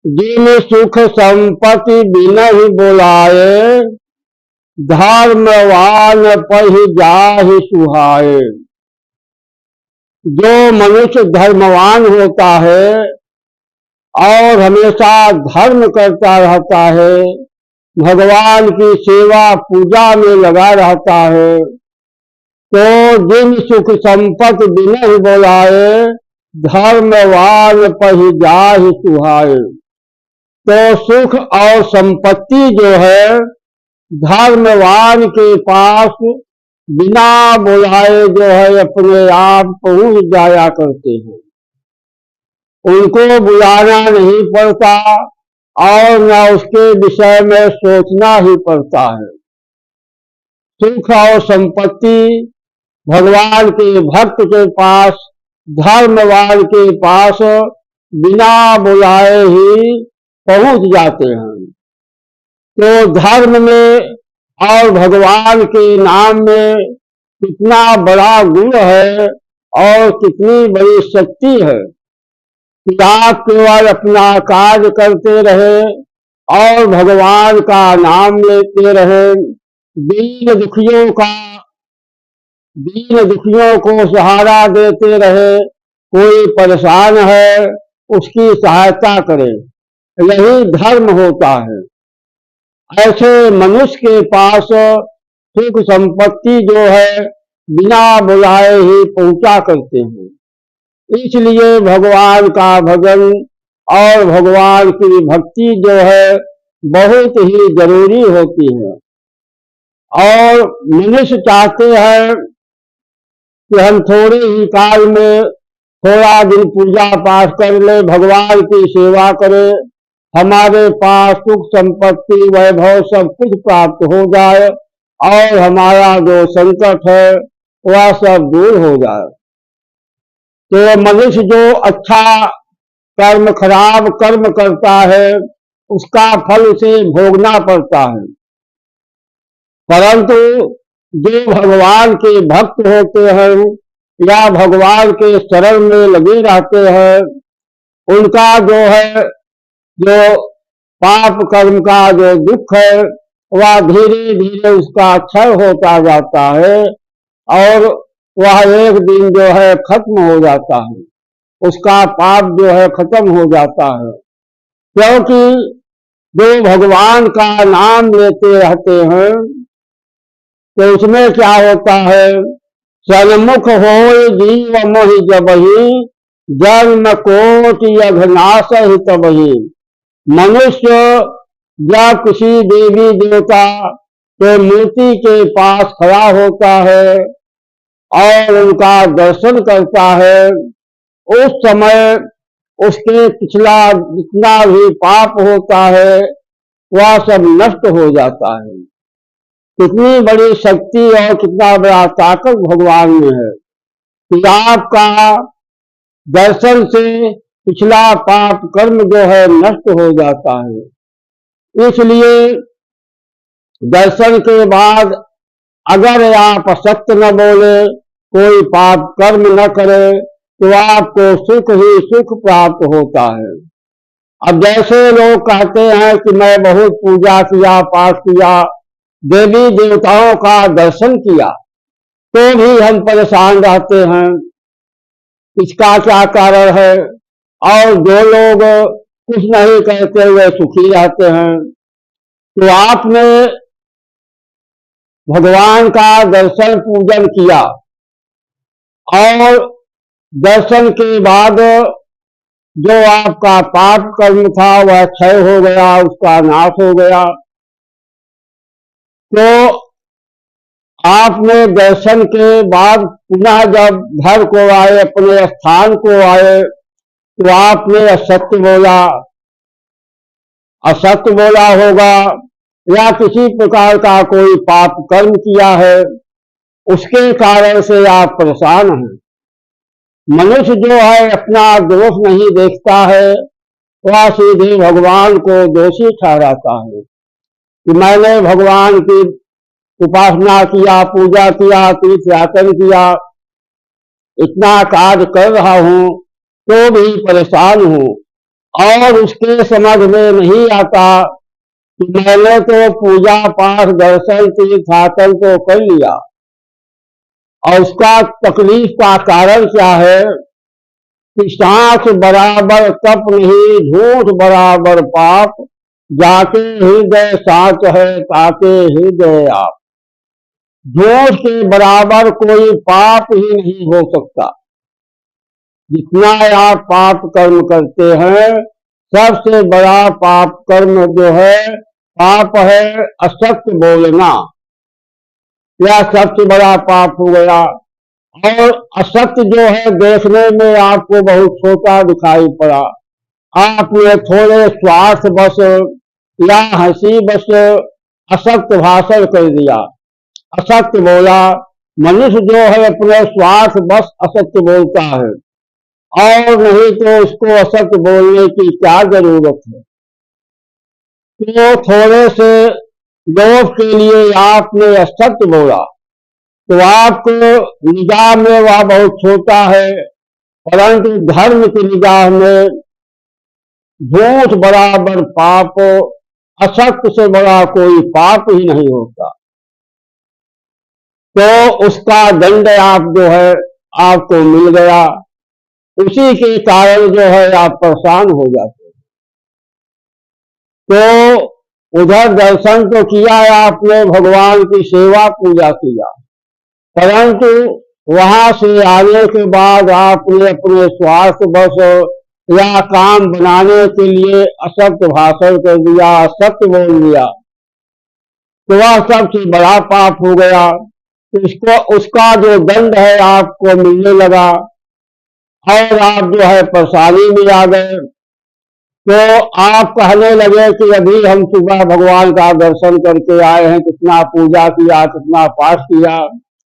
जिन सुख संपत्ति बिना ही बुलाए, धर्मवान पहि जाहि सुहाए। जो मनुष्य धर्मवान होता है और हमेशा धर्म करता रहता है, भगवान की सेवा पूजा में लगा रहता है, तो जिन सुख संपत्ति बिना ही बुलाए, धर्मवान पहि जाहि सुहाए। तो सुख और संपत्ति जो है धर्मवान के पास बिना बुलाए जो है अपने आप पहुंच जाया करते हैं। उनको बुलाना नहीं पड़ता और न उसके विषय में सोचना ही पड़ता है। सुख और संपत्ति भगवान के भक्त के पास, धर्मवान के पास बिना बुलाए ही पहुंच जाते हैं। तो धर्म में और भगवान के नाम में कितना बड़ा गुण है और कितनी बड़ी शक्ति है कि आप केवल अपना कार्य करते रहे और भगवान का नाम लेते रहे। दीन दुखियों को सहारा देते रहे। कोई परेशान है उसकी सहायता करें, यही धर्म होता है। ऐसे मनुष्य के पास सुख संपत्ति जो है बिना बुलाए ही पहुंचा करते हैं। इसलिए भगवान का भजन और भगवान की भक्ति जो है बहुत ही जरूरी होती है। और मनुष्य चाहते हैं कि हम थोड़े ही काल में थोड़ा दिन पूजा पाठ कर ले, भगवान की सेवा करें, हमारे पास सुख संपत्ति वैभव सब कुछ प्राप्त हो जाए और हमारा जो संकट है वह सब दूर हो जाए। तो मनुष्य जो अच्छा कर्म खराब कर्म करता है उसका फल उसे भोगना पड़ता है, परंतु जो भगवान के भक्त होते हैं या भगवान के शरण में लगे रहते हैं, उनका जो है जो पाप कर्म का जो दुख है वह धीरे धीरे उसका क्षय होता जाता है और वह एक दिन जो है खत्म हो जाता है, उसका पाप जो है खत्म हो जाता है। क्योंकि जो भगवान का नाम लेते रहते हैं तो उसमें क्या होता है, सन्मुख होय जीव मोहि जबहि, जन्म कोटि अघनाश ही तबहि। मनुष्य जब किसी देवी देवता के मूर्ति के पास खड़ा होता है और उनका दर्शन करता है, उस समय उसके पिछला जितना भी पाप होता है वह सब नष्ट हो जाता है। कितनी बड़ी शक्ति और कितना बड़ा ताकत भगवान में है कि आपका दर्शन से पिछला पाप कर्म जो है नष्ट हो जाता है। इसलिए दर्शन के बाद अगर आप सत्य न बोले, कोई पाप कर्म न करे, तो आपको सुख ही सुख प्राप्त होता है। अब जैसे लोग कहते हैं कि मैं बहुत पूजा किया, पाठ किया, देवी देवताओं का दर्शन किया, तो भी हम परेशान रहते हैं, इसका क्या कारण है? और जो लोग कुछ नहीं कहते हुए सुखी रहते हैं। तो आपने भगवान का दर्शन पूजन किया और दर्शन के बाद जो आपका पाप कर्म था वह क्षय हो गया, उसका नाश हो गया। तो आपने दर्शन के बाद पुनः जब घर को आए, अपने स्थान को आए, तो आपने असत्य बोला होगा या किसी प्रकार का कोई पाप कर्म किया है, उसके कारण से आप परेशान हैं। मनुष्य जो है अपना दोष नहीं देखता है, वह सीधे भगवान को दोषी ठहराता है कि मैंने भगवान की उपासना किया, पूजा किया, तीर्थ यात्रा किया, इतना कार्य कर रहा हूं तो भी परेशान हूं। और उसके समझ में नहीं आता कि मैंने तो पूजा पाठ दर्शन तीर्थाटन तो कर लिया, और उसका तकलीफ का कारण क्या है कि सांस बराबर तप नहीं, झूठ बराबर पाप, जाके हृदय साच है ताके हृदय आप। झूठ के बराबर कोई पाप ही नहीं हो सकता। जितना आप पाप कर्म करते हैं, सबसे बड़ा पाप कर्म जो है, पाप है असत्य बोलना। यह सबसे बड़ा पाप हो गया। और असत्य जो है देखने में आपको बहुत छोटा दिखाई पड़ा, आपने थोड़े स्वार्थ बस या हंसी बस असत्य भाषण कर दिया, असत्य बोला। मनुष्य जो है अपने स्वार्थ बस असत्य बोलता है, और नहीं तो उसको असत्य बोलने की क्या जरूरत है। तो थोड़े से लोभ के लिए आपने असत्य बोला, तो आपको निगाह में वह बहुत छोटा है, परंतु धर्म की निगाह में झूठ बराबर पाप, असत्य से बड़ा कोई पाप ही नहीं होता। तो उसका दंड आप जो है आपको मिल गया, उसी के कारण जो है आप परेशान हो जाते। तो उधर दर्शन तो किया आपने, भगवान की सेवा पूजा किया, परंतु वहां से आने के बाद आपने अपने स्वार्थ बस या काम बनाने के लिए असत्य भाषण कर दिया, असत्य बोल दिया, तो वह सबसे बड़ा पाप हो गया। तो इसको उसका जो दंड है आपको मिलने लगा, और आप जो है परेशानी में आ गए। तो आप कहने लगे कि अभी हम सुबह भगवान का दर्शन करके आए हैं, कितना पूजा किया, कितना पाठ किया,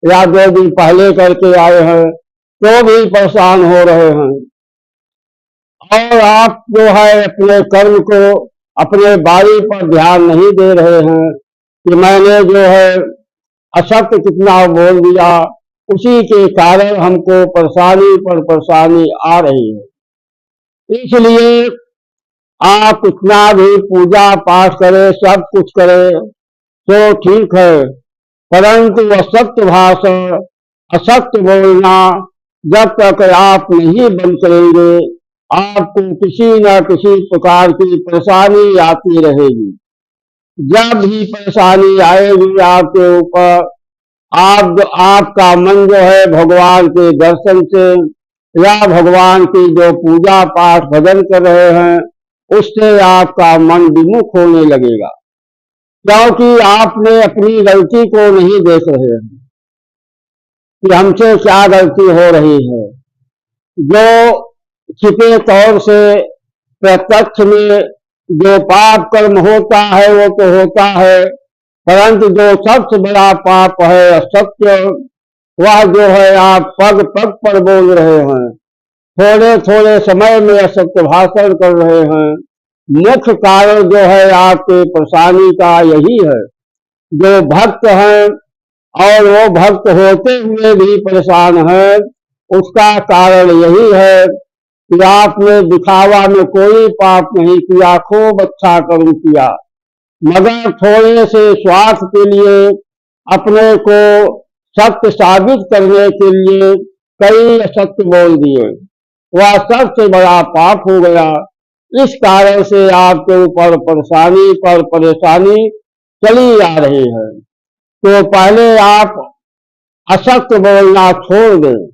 या 2 दिन पहले करके आए हैं, तो भी परेशान हो रहे हैं। और आप जो है अपने कर्म को, अपने बारी पर ध्यान नहीं दे रहे हैं कि मैंने जो है असत्य कितना बोल दिया, उसी के कारण हमको परेशानी पर परेशानी आ रही है। इसलिए आप कितना भी पूजा पाठ करें, सब कुछ करें तो ठीक है, परंतु असत्य भाषण, असत्य बोलना जब तक आप नहीं बंद करेंगे, आपको किसी न किसी प्रकार की परेशानी आती रहेगी। जब भी परेशानी आएगी आपके ऊपर, आपका मन जो है भगवान के दर्शन से या भगवान की जो पूजा पाठ भजन कर रहे हैं, उससे आपका मन विमुख होने लगेगा, क्योंकि आपने अपनी गलती को नहीं देख रहे हैं कि हमसे क्या गलती हो रही है। जो छिपे तौर से प्रत्यक्ष में जो पाप कर्म होता है वो तो होता है, परंतु जो सबसे बड़ा पाप है असत्य, वह जो है आप पग पग पर बोल रहे हैं, थोड़े थोड़े समय में असत्य भाषण कर रहे हैं। मुख्य कारण जो है आपके परेशानी का यही है। जो भक्त हैं और वो भक्त होते हुए भी परेशान हैं, उसका कारण यही है कि आपने दिखावा में कोई पाप नहीं किया, खूब अच्छा कर्म किया, मगर थोड़े से स्वार्थ के लिए, अपने को सत्य साबित करने के लिए कई असत्य बोल दिए, वह सबसे बड़ा पाप हो गया। इस कारण से आपके ऊपर परेशानी पर परेशानी चली आ रही है। तो पहले आप असत्य बोलना छोड़ दें।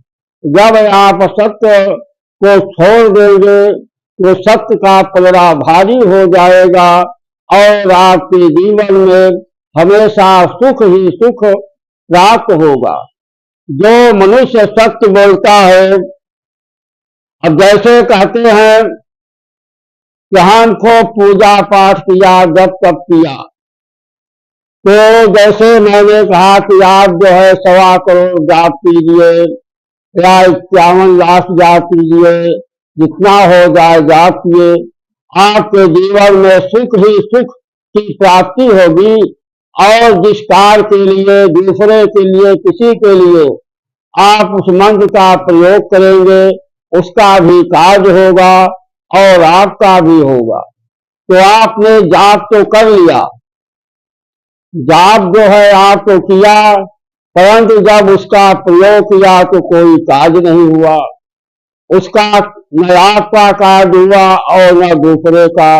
जब आप असत्य को छोड़ देंगे तो सत्य का पलड़ा भारी हो जाएगा, और आपके जीवन में हमेशा सुख ही सुख प्राप्त होगा। जो मनुष्य सत्य बोलता है, अब जैसे कहते हैं कि हमको पूजा पाठ किया, जब तब किया, तो जैसे मैंने कहा कि आप जो है 1.25 करोड़ जाप कीजिए या 51 लाख जाप कीजिए, जितना हो जाए जाप किए, आपके जीवन में सुख ही सुख की प्राप्ति होगी। और जिस कार्य के लिए, दूसरे के लिए, किसी के लिए आप उस मंत्र का प्रयोग करेंगे, उसका भी कार्य होगा और आपका भी होगा। तो आपने जाप तो कर लिया, जाप जो है आपको किया, परंतु जब उसका प्रयोग किया तो कोई कार्य नहीं हुआ। उसका न आपका कार्य हुआ और न दूसरे का।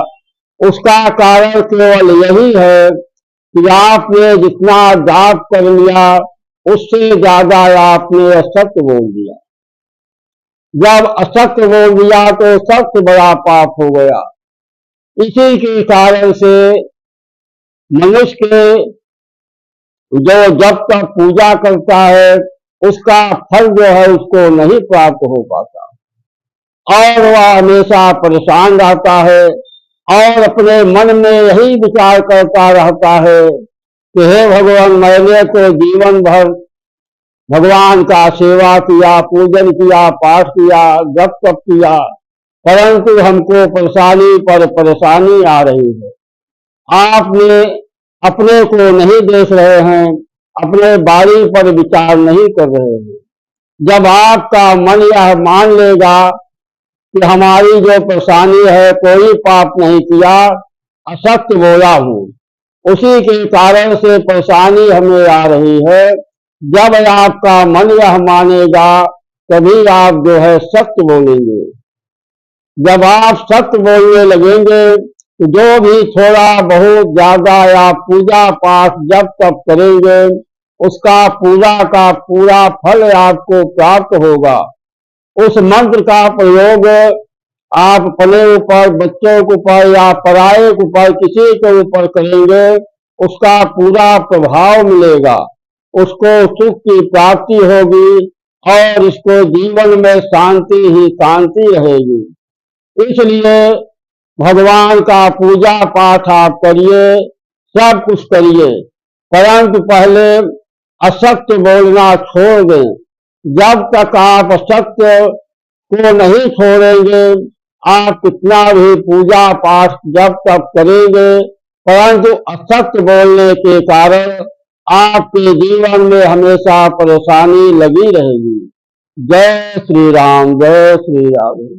उसका कारण केवल यही है कि आपने जितना जाप कर लिया उससे ज्यादा आपने असत्य बोल दिया। जब असत्य बोल दिया तो सत्य बड़ा पाप हो गया। इसी के कारण से मनुष्य के जो जब तक पूजा करता है उसका फल जो है उसको नहीं प्राप्त हो पाता और वह हमेशा परेशान रहता है और अपने मन में यही विचार करता रहता है कि हे भगवान, मैंने तो जीवन भर भगवान का सेवा किया, पूजन किया, पाठ किया, जप तप किया, परंतु हमको परेशानी पर परेशानी आ रही है। आपने अपने को नहीं देख रहे हैं, अपने बारी पर विचार नहीं कर रहे हैं। जब आपका मन यह मान लेगा कि हमारी जो परेशानी है कोई पाप नहीं किया, असत्य बोला हूं, उसी के कारण से परेशानी हमें आ रही है, जब आपका मन यह मानेगा तभी आप जो है सत्य बोलेंगे। जब आप सत्य बोलने लगेंगे तो जो भी थोड़ा बहुत ज्यादा आप पूजा पाठ जब तब करेंगे उसका पूजा का पूरा फल आपको प्राप्त होगा। उस मंत्र का प्रयोग आप अपने ऊपर, बच्चों के ऊपर या पराये के ऊपर, किसी के ऊपर करेंगे, उसका पूरा प्रभाव मिलेगा, उसको सुख की प्राप्ति होगी और इसको जीवन में शांति ही शांति रहेगी। इसलिए भगवान का पूजा पाठ आप करिए, सब कुछ करिए, परंतु पहले असत्य बोलना छोड़ दें। जब तक आप असत्य को नहीं छोड़ेंगे, आप कितना भी पूजा पाठ जब तक करेंगे, परंतु असत्य बोलने के कारण आपके जीवन में हमेशा परेशानी लगी रहेगी। जय श्री राम, जय श्री राम।